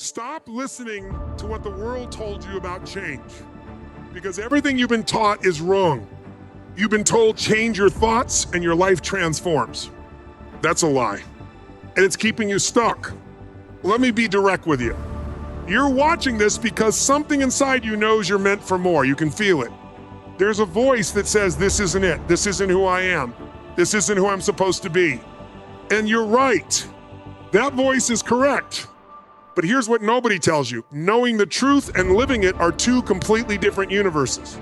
Stop listening to what the world told you about change, because everything you've been taught is wrong. You've been told change your thoughts and your life transforms. That's a lie, and it's keeping you stuck. Let me be direct with you. You're watching this because something inside you knows you're meant for more. You can feel it. There's a voice that says, this isn't it. This isn't who I am. This isn't who I'm supposed to be. And you're right. That voice is correct. But here's what nobody tells you. Knowing the truth and living it are two completely different universes.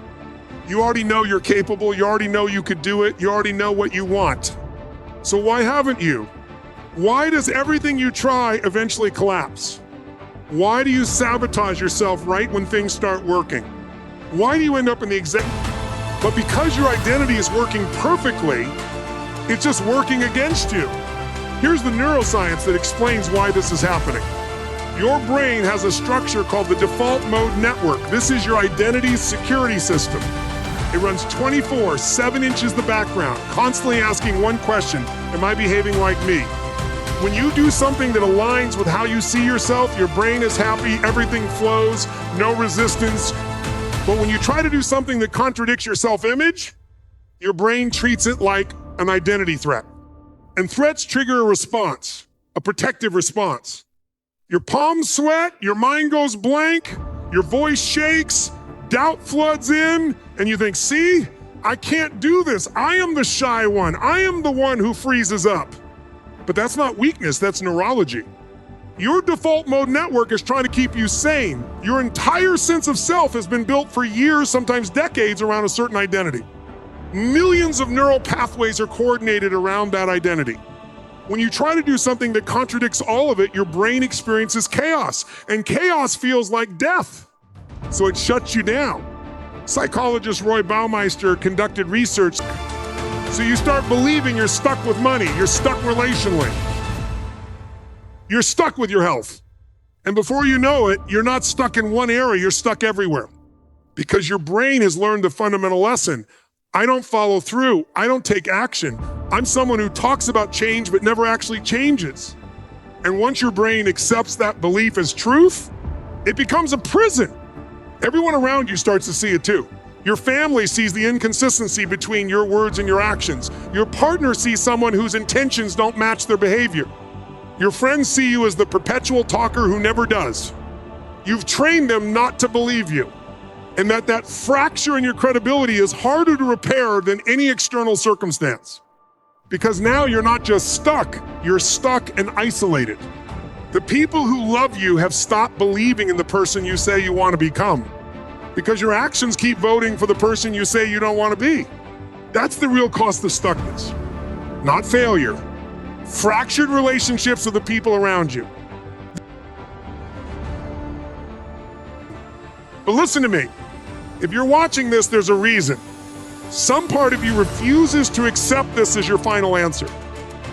You already know you're capable. You already know you could do it. You already know what you want. So why haven't you? Why does everything you try eventually collapse? Why do you sabotage yourself right when things start working? Why do you end up in the exact... But because your identity is working perfectly, it's just working against you. Here's the neuroscience that explains why this is happening. Your brain has a structure called the default mode network. This is your identity's security system. It runs 24, 7 inches the background, constantly asking one question, am I behaving like me? When you do something that aligns with how you see yourself, your brain is happy, everything flows, no resistance. But when you try to do something that contradicts your self-image, your brain treats it like an identity threat. And threats trigger a response, a protective response. Your palms sweat, your mind goes blank, your voice shakes, doubt floods in, and you think, see, I can't do this. I am the shy one. I am the one who freezes up. But that's not weakness, that's neurology. Your default mode network is trying to keep you sane. Your entire sense of self has been built for years, sometimes decades, around a certain identity. Millions of neural pathways are coordinated around that identity. When you try to do something that contradicts all of it, your brain experiences chaos, and chaos feels like death. So it shuts you down. Psychologist Roy Baumeister conducted research. So you start believing you're stuck with money, you're stuck relationally. You're stuck with your health. And before you know it, you're not stuck in one area, you're stuck everywhere. Because your brain has learned the fundamental lesson. I don't follow through, I don't take action. I'm someone who talks about change but never actually changes. And once your brain accepts that belief as truth, it becomes a prison. Everyone around you starts to see it too. Your family sees the inconsistency between your words and your actions. Your partner sees someone whose intentions don't match their behavior. Your friends see you as the perpetual talker who never does. You've trained them not to believe you, and that fracture in your credibility is harder to repair than any external circumstance. Because now you're not just stuck, you're stuck and isolated. The people who love you have stopped believing in the person you say you want to become, because your actions keep voting for the person you say you don't want to be. That's the real cost of stuckness, not failure. Fractured relationships with the people around you. But listen to me, if you're watching this, there's a reason. Some part of you refuses to accept this as your final answer.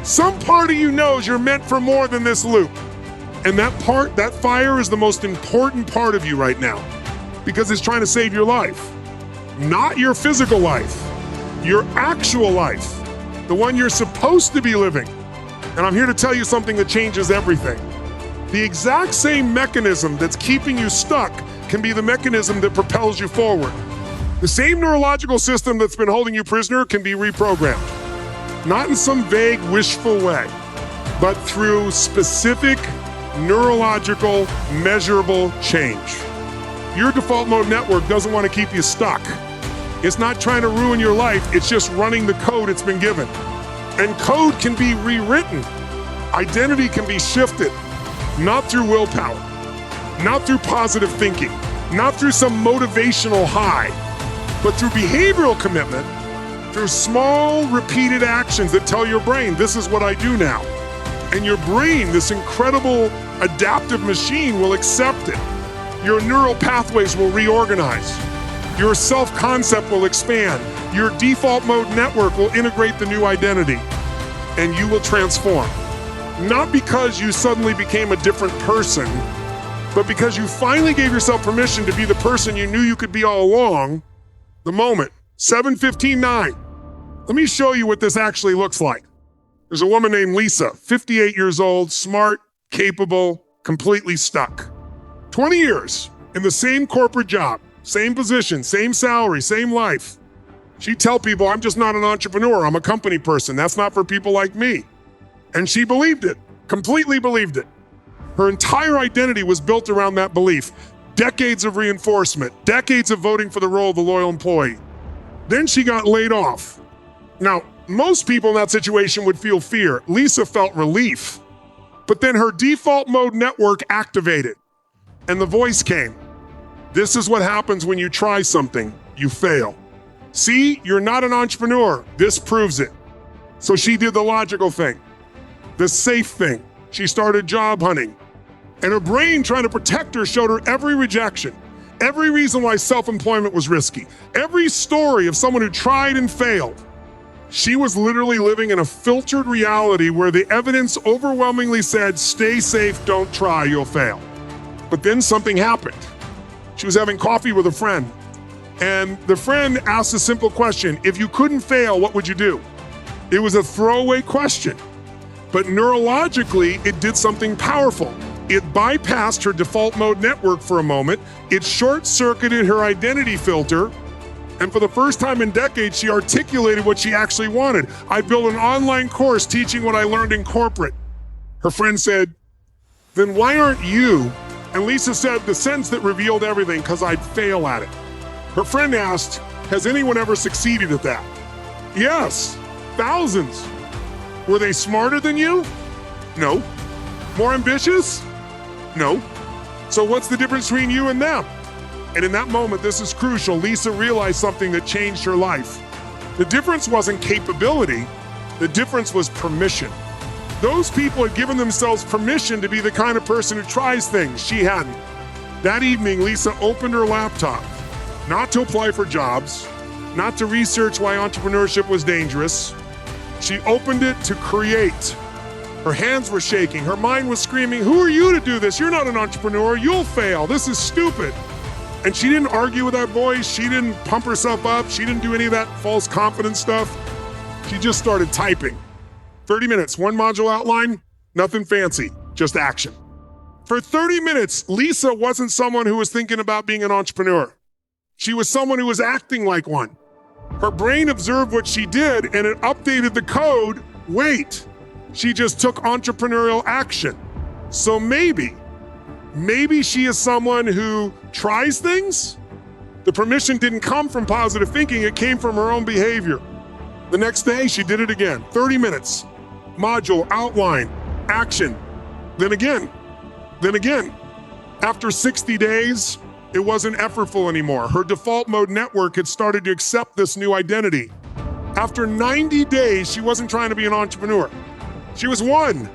Some part of you knows you're meant for more than this loop. And that fire is the most important part of you right now, because it's trying to save your life. Not your physical life, your actual life, the one you're supposed to be living. And I'm here to tell you something that changes everything. The exact same mechanism that's keeping you stuck can be the mechanism that propels you forward. The same neurological system that's been holding you prisoner can be reprogrammed. Not in some vague, wishful way, but through specific, neurological, measurable change. Your default mode network doesn't want to keep you stuck. It's not trying to ruin your life, it's just running the code it's been given. And code can be rewritten. Identity can be shifted, not through willpower, not through positive thinking, not through some motivational high, but through behavioral commitment, through small, repeated actions that tell your brain, this is what I do now. And your brain, this incredible adaptive machine, will accept it. Your neural pathways will reorganize. Your self-concept will expand. Your default mode network will integrate the new identity, and you will transform. Not because you suddenly became a different person, but because you finally gave yourself permission to be the person you knew you could be all along. The moment, 7:15:09. Let me show you what this actually looks like. There's a woman named Lisa, 58 years old, smart, capable, completely stuck. 20 years in the same corporate job, same position, same salary, same life. She'd tell people, I'm just not an entrepreneur, I'm a company person. That's not for people like me. And she believed it, completely believed it. Her entire identity was built around that belief. Decades of reinforcement, decades of voting for the role of the loyal employee. Then she got laid off. Now, most people in that situation would feel fear. Lisa felt relief. But then her default mode network activated, and the voice came. This is what happens when you try something, you fail. See, you're not an entrepreneur. This proves it. So she did the logical thing, the safe thing. She started job hunting. And her brain, trying to protect her, showed her every rejection, every reason why self-employment was risky, every story of someone who tried and failed. She was literally living in a filtered reality where the evidence overwhelmingly said, stay safe, don't try, you'll fail. But then something happened. She was having coffee with a friend, and the friend asked a simple question: if you couldn't fail, what would you do? It was a throwaway question, but neurologically, it did something powerful. It bypassed her default mode network for a moment. It short-circuited her identity filter. And for the first time in decades, she articulated what she actually wanted. I built an online course teaching what I learned in corporate. Her friend said, then why aren't you? And Lisa said, the sense that revealed everything, because I'd fail at it. Her friend asked, has anyone ever succeeded at that? Yes, thousands. Were they smarter than you? No. More ambitious? No. So what's the difference between you and them? And in that moment, this is crucial, Lisa realized something that changed her life. The difference wasn't capability, the difference was permission. Those people had given themselves permission to be the kind of person who tries things. She hadn't. That evening, Lisa opened her laptop, not to apply for jobs, not to research why entrepreneurship was dangerous. She opened it to create. Her hands were shaking. Her mind was screaming, who are you to do this? You're not an entrepreneur. You'll fail. This is stupid. And she didn't argue with that voice. She didn't pump herself up. She didn't do any of that false confidence stuff. She just started typing. 30 minutes, one module outline, nothing fancy, just action. For 30 minutes, Lisa wasn't someone who was thinking about being an entrepreneur. She was someone who was acting like one. Her brain observed what she did and it updated the code. Wait, she just took entrepreneurial action. So maybe she is someone who tries things. The permission didn't come from positive thinking, it came from her own behavior. The next day, she did it again, 30 minutes. Module, outline, action, then again. After 60 days, it wasn't effortful anymore. Her default mode network had started to accept this new identity. After 90 days, she wasn't trying to be an entrepreneur. She was one.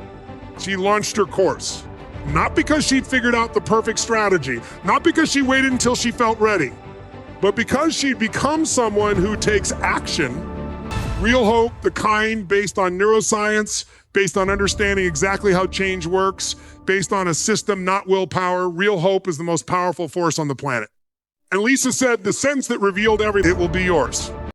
She launched her course. Not because she'd figured out the perfect strategy, not because she waited until she felt ready, but because she'd become someone who takes action. Real hope, the kind based on neuroscience, based on understanding exactly how change works, based on a system, not willpower. Real hope is the most powerful force on the planet. And Lisa said, the sense that revealed everything, it will be yours.